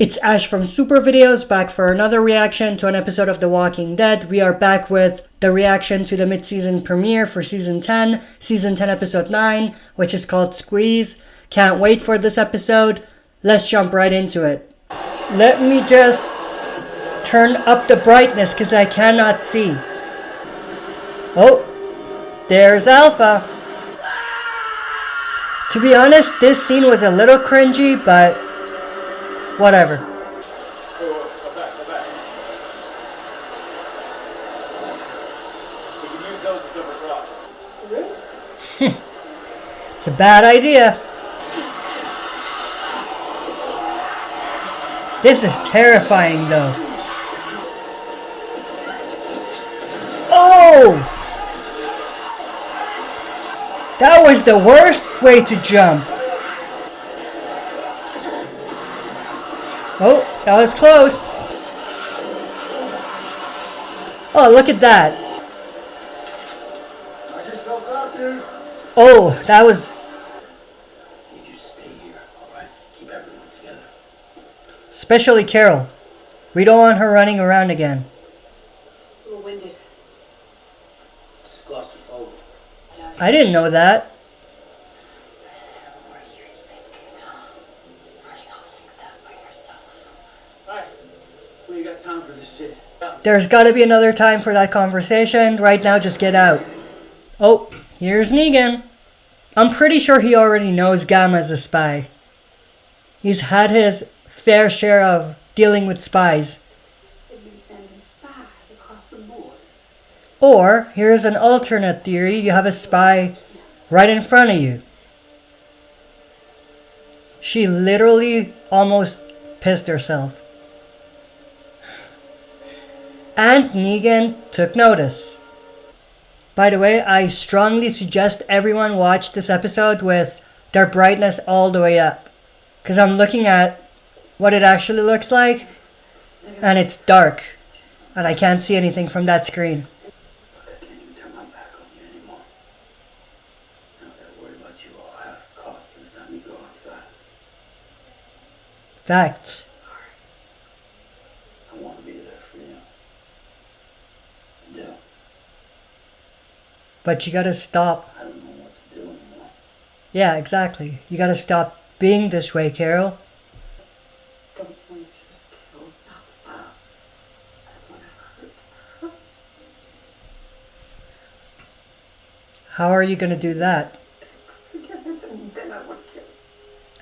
It's Ash from Super Videos, back for another reaction to an episode of The Walking Dead. We are back with the reaction to the mid-season premiere for Season 10, Episode 9, which is called Squeeze. Can't wait for this episode. Let's jump right into it. Let me just turn up the brightness because I cannot see. Oh, there's Alpha. To be honest, this scene was a little cringy, but whatever. Go back. We can use those to double cross. Really? It's a bad idea. This is terrifying though. Oh! That was the worst way to jump. Oh, that was close. Oh, look at that. Knock yourself out, dude. Oh, that was... I need you to stay here, alright? Keep everyone together. Especially Carol. We don't want her running around again. A little winded. She's claustrophobic. I didn't know that. What are you thinking? Running off like that by yourself. Alright. We ain't got time for this shit. There's gotta be another time for that conversation. Right now, just get out. Oh, here's Negan. I'm pretty sure he already knows Gamma's a spy. He's had his fair share of dealing with spies. They've been sending spies across the board. Or, here's an alternate theory. You have a spy right in front of you. She literally almost pissed herself. And Negan took notice. By the way, I strongly suggest everyone watch this episode with their brightness all the way up. Because I'm looking at what it actually looks like, and it's dark. And I can't see anything from that screen. It's like I can't even turn my back on you anymore. I don't gotta worry about you all half caught by the time you go outside. Facts. Sorry. I want to be there for you. I do. But you gotta stop. I don't know what to do anymore. Yeah, exactly. You gotta stop being this way, Carol. Don't want to just kill Alpha. I want to hurt her. How are you gonna do that? Forgiveness, and then I would kill.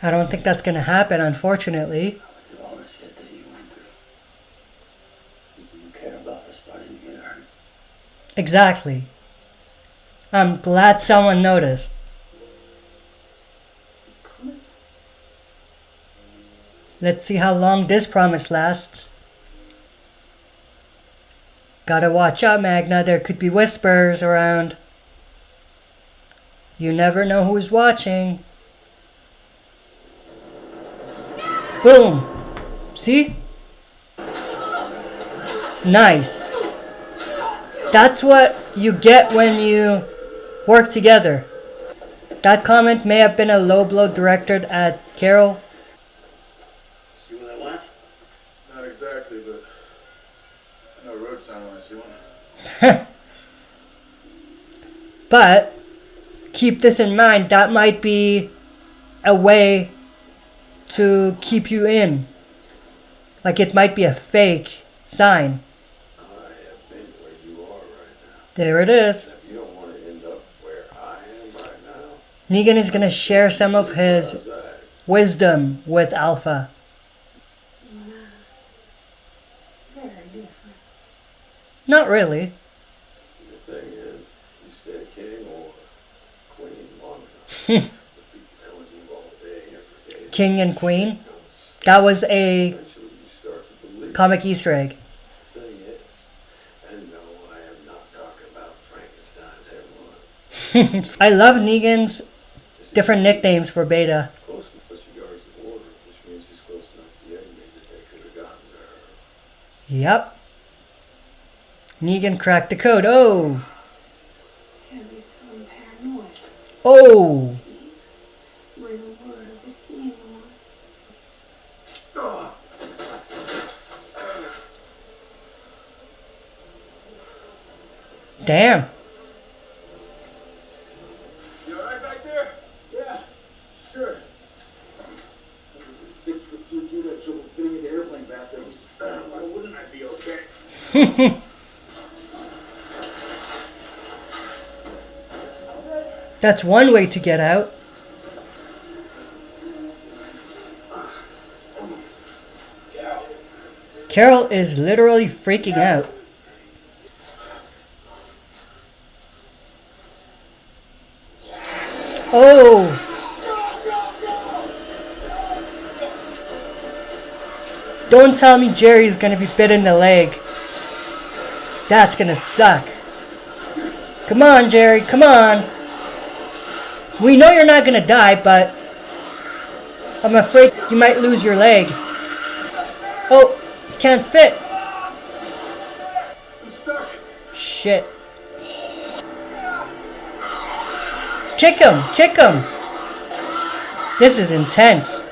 I don't think that's gonna happen, unfortunately. Through all the shit that you went through. You care about her starting to get hurt. Exactly. I'm glad someone noticed. Promise. Let's see how long this promise lasts. Gotta watch out, Magna. There could be whispers around. You never know who's watching. Boom. See? Nice. That's what you get when you work together. That comment may have been a low blow directed at Carol. See where that went? Not exactly, but I know a road sign when I see one. But keep this in mind, that might be a way to keep you in. Like it might be a fake sign. I have been where you are right now. There it is. If you don't want to end up where I am right now, Negan is gonna share some of his outside. wisdom with Alpha. Very different. Not really. The thing is, you stay king or queen long enough. The people telling you all day, every day. King and Queen. Don't stop. That was a Eventually you start to believe. comic Easter egg. The thing is, and no, I am not talking about Frankenstein's everyone. I love Negan's different nicknames for Beta. Close enough as regards the order, which means he's close enough to the enemy that they could have gotten there. Yep. Negan cracked the code. Oh. Can't be so paranoid. Oh. Bring a word of his team on. Damn. You alright back there? Yeah, sure. That was a 6'2" dude had trouble fitting into airplane bathrooms. Why wouldn't I be okay? That's one way to get out. Carol is literally freaking out. Oh! Don't tell me Jerry's gonna be bit in the leg. That's gonna suck. Come on, Jerry, come on. We know you're not gonna die, but I'm afraid you might lose your leg. Oh, he can't fit. I'm stuck. Shit. Kick him! Kick him! This is intense.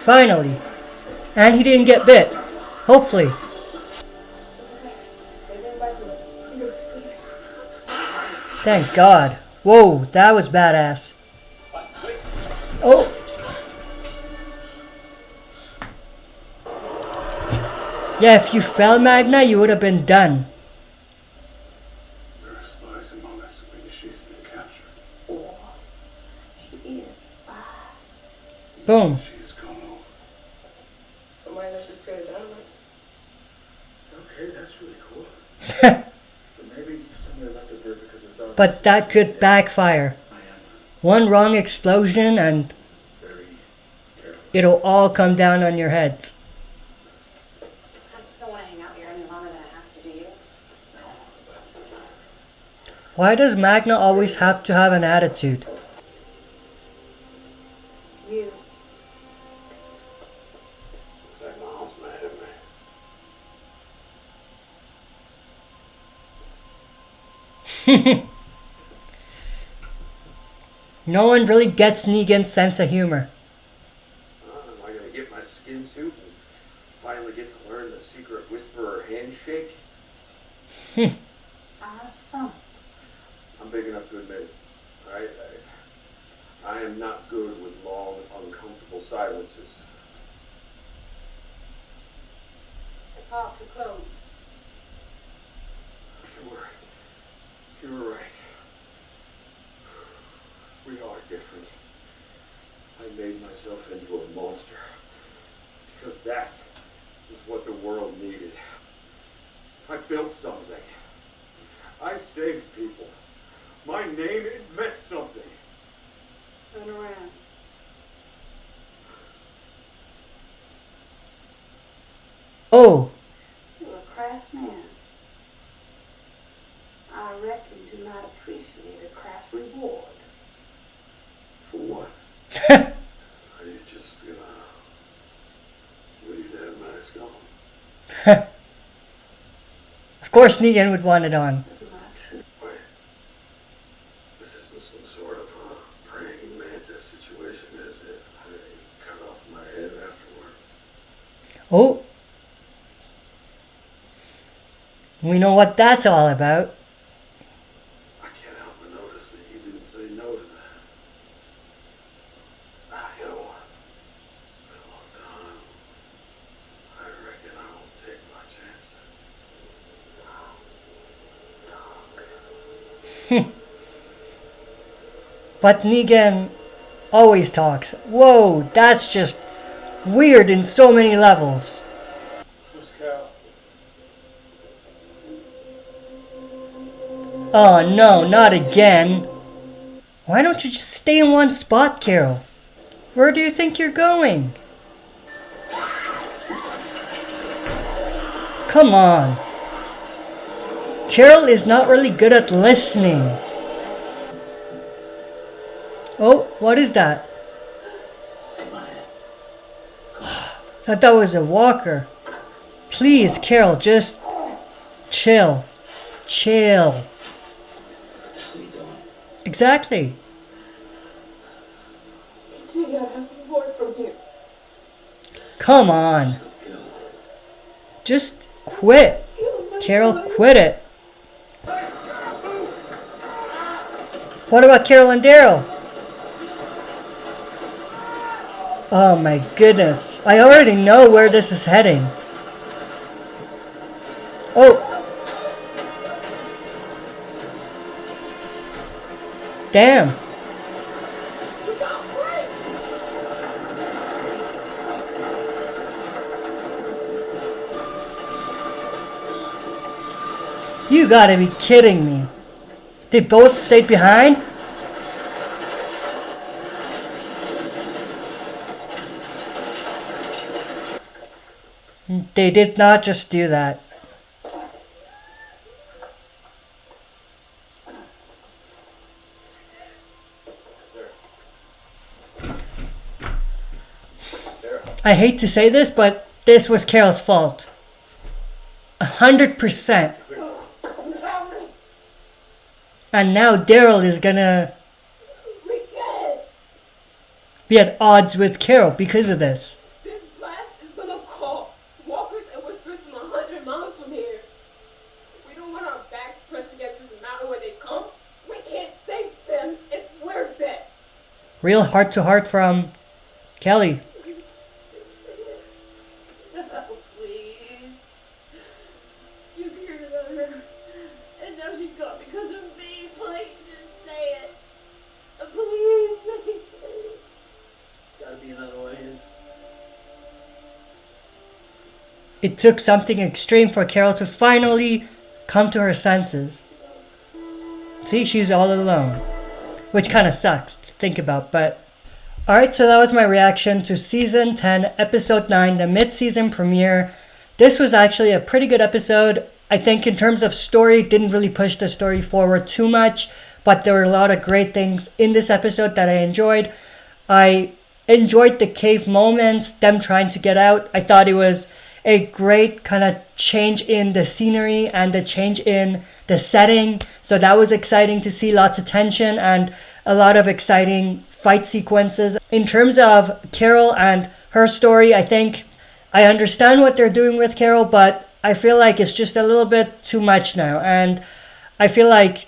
Finally. And he didn't get bit. Hopefully. It's okay. Maybe I'm back to it. I'm good. It's okay. Thank God. Whoa, that was badass. Oh. Yeah, if you fell, Magna, you would have been done. There are spies among us. Maybe she's been captured. Or she is the spy. Boom. She has gone over. Somebody left this good dynamite. Okay, that's really cool. But maybe somebody left it there because it's out. But that could backfire. I am One wrong explosion and very careful. it'll all come down on your heads. I just don't want to hang out here any longer than I have to, do you? Why does Magna always have to have an attitude? You. Looks like Mom's mad at me. No one really gets Negan's sense of humor. Am I gonna get my skin suit and finally get to learn the secret whisperer handshake? Eyes from. I'm big enough to admit it. Alright? I am not good with long, uncomfortable silences. The park to close. You were right. We are different. I made myself into a monster. Because that is what the world needed. I built something. I saved people. My name, it meant something. Turn around. Oh, You're a crass man. I reckon you do not appreciate a crass reward. For what? Are you just gonna leave that mask on? of course Negan would want it on. That's not true. Wait. This isn't some sort of a praying mantis situation, is it? I cut off my head afterwards. Oh. We know what that's all about. I can't help but notice that you didn't say no to that. You know, it's been a long time. I reckon I won't take my chances. But Negan always talks. Whoa, that's just weird in so many levels. Where's Carol? Oh no, not again. Why don't you just stay in one spot, Carol? Where do you think you're going? Come on. Carol is not really good at listening. Oh, what is that? Thought that was a walker. Please, Carol, just chill. Chill. What are we doing? Exactly. Take out half the board from here. Come on. Self-killed. Just quit. Carol, quit it. What about Carol and Daryl? Oh my goodness. I already know where this is heading. Oh. Damn. You gotta be kidding me. They both stayed behind? They did not just do that. I hate to say this, but this was Carol's fault. 100%. And now Daryl is gonna be at odds with Carol because of this. This blast is gonna call walkers and whispers from 100 miles from here. We don't want our backs pressed against this mountain where they come. We can't save them if we're dead. Real heart to heart from Kelly. Oh, please. You cared about her. And now she's gone because of me. Please just say it. Please say it. Gotta be another way in. It took something extreme for Carol to finally come to her senses. See, she's all alone. Which kind of sucks to think about, but... Alright, so that was my reaction to Season 10, Episode 9, the mid-season premiere. This was actually a pretty good episode. I think in terms of story, didn't really push the story forward too much, but there were a lot of great things in this episode that I enjoyed. I enjoyed the cave moments, them trying to get out. I thought it was a great kind of change in the scenery and the change in the setting. So that was exciting to see, lots of tension and a lot of exciting fight sequences. In terms of Carol and her story, I think I understand what they're doing with Carol, but I feel like it's just a little bit too much now. And I feel like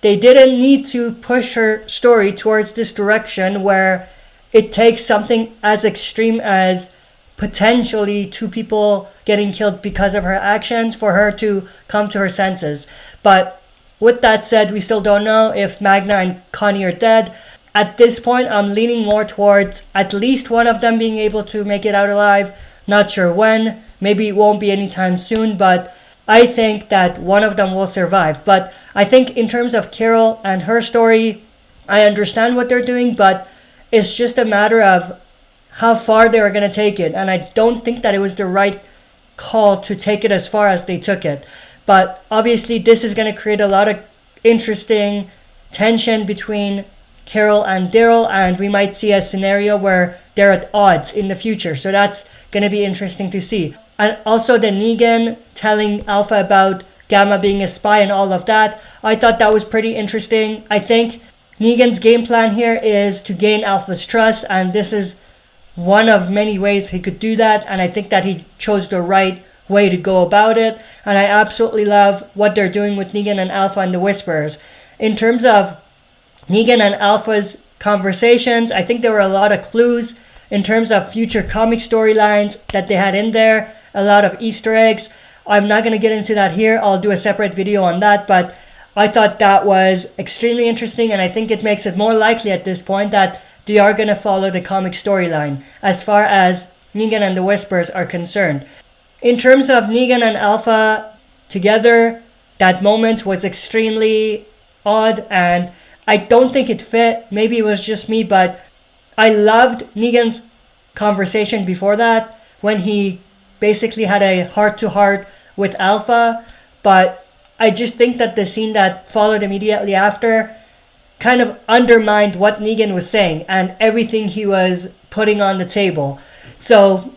they didn't need to push her story towards this direction where it takes something as extreme as potentially 2 people getting killed because of her actions for her to come to her senses. But with that said, we still don't know if Magna and Connie are dead. At this point, I'm leaning more towards at least one of them being able to make it out alive. Not sure when. Maybe it won't be anytime soon, but I think that one of them will survive. But I think in terms of Carol and her story, I understand what they're doing, but it's just a matter of how far they were going to take it. And I don't think that it was the right call to take it as far as they took it. But obviously, this is going to create a lot of interesting tension between Carol and Daryl, and we might see a scenario where they're at odds in the future. So that's going to be interesting to see. And also the Negan telling Alpha about Gamma being a spy and all of that. I thought that was pretty interesting. I think Negan's game plan here is to gain Alpha's trust, and this is one of many ways he could do that. And I think that he chose the right way to go about it. And I absolutely love what they're doing with Negan and Alpha and the Whisperers. In terms of Negan and Alpha's conversations, I think there were a lot of clues in terms of future comic storylines that they had in there, a lot of Easter eggs. I'm not going to get into that here. I'll do a separate video on that, but I thought that was extremely interesting, and I think it makes it more likely at this point that they are going to follow the comic storyline as far as Negan and the Whispers are concerned. In terms of Negan and Alpha together, that moment was extremely odd, and I don't think it fit. Maybe it was just me, but I loved Negan's conversation before that when he basically had a heart-to-heart with Alpha. But I just think that the scene that followed immediately after kind of undermined what Negan was saying and everything he was putting on the table. So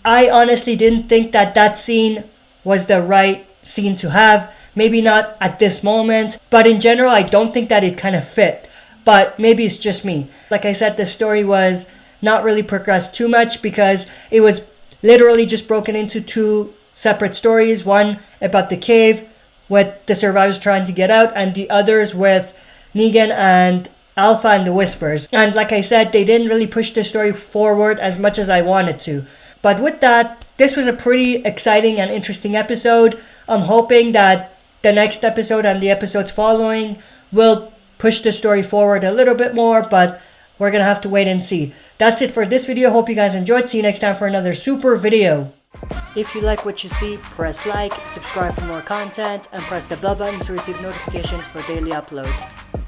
I honestly didn't think that that scene was the right scene to have. Maybe not at this moment, but in general, I don't think that it kind of fit. But maybe it's just me. Like I said, the story was not really progressed too much because it was literally just broken into 2 separate stories. One about the cave with the survivors trying to get out, and the others with Negan and Alpha and the Whispers. And like I said, they didn't really push the story forward as much as I wanted to. But with that, this was a pretty exciting and interesting episode. I'm hoping that the next episode and the episodes following will push the story forward a little bit more, but we're gonna have to wait and see. That's it for this video. Hope you guys enjoyed. See you next time for another super video. If you like what you see, press like, subscribe for more content, and press the bell button to receive notifications for daily uploads.